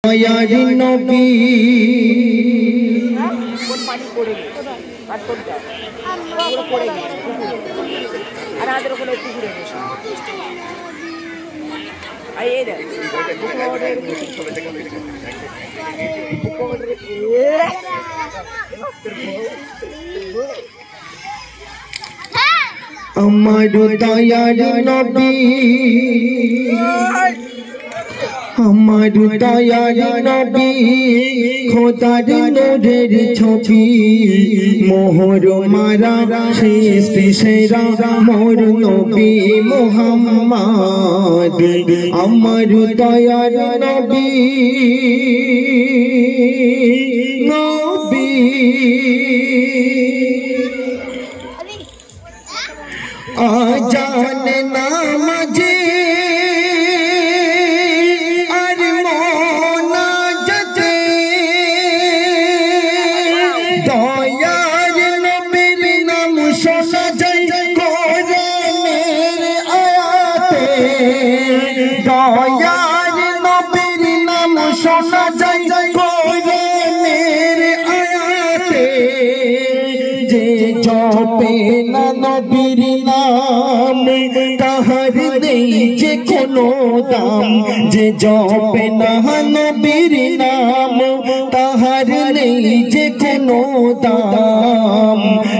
यारी नबी আমার দয়ার নবী আমার দয়ার নবী খোদার নূরের ছবি মোহর মারা সৃষ্টি সেরা মোর নবী মুহাম্মদ আমার দয়ার নবী নবী আজান নামাজে দয়ার নবীর নাম শোনা যায় কোরআনের আয়াতে যে জপে না নবীর নাম তাহার নেই যে কোনো দাম যে জপে না নবীর নাম তাহার নেই যে কোনো দাম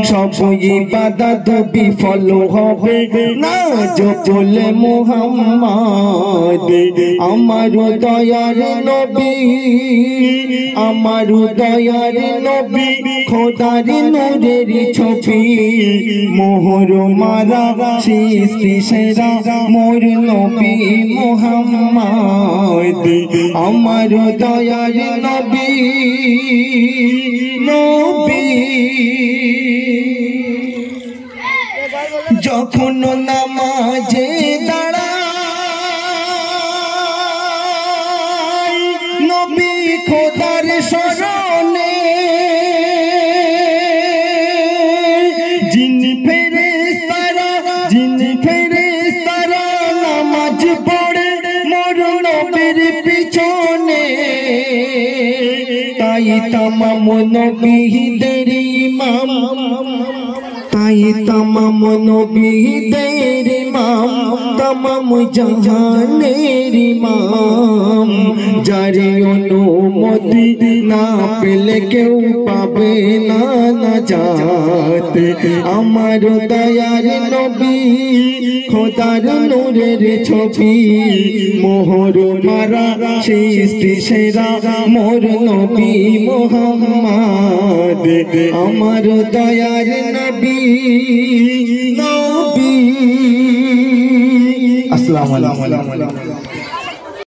সব ইবাদত বিফল হবে না জপলে মুহাম্মদ আমার দয়ার নবী আমার দয়ার নবী খোদার নূরের ছবি মোহর মারা সৃষ্টি সেরা মোর নবী মুহাম্মদ আমার দয়ার নবী নবী যখন নামাজে দাঁড়ায় নবী খোদার শরণে জিন ফেরেশতারা নামাজ পড়ে মোর নবীর পিছনে তাই তামাম নবীদের ইমাম তাই তামাম নবীদের ইমাম তামাম জাহানের ইমাম যারে অনুমতি না পেলে কেউ পাবে না নাজাত আমার দয়ার নবী খোদার নূরের ছবি মোহর মারা সৃষ্টি সেরা মোর নবী মুহাম্মদ আমার দয়ার নবী নবী। আসসালামু আলাইকুম।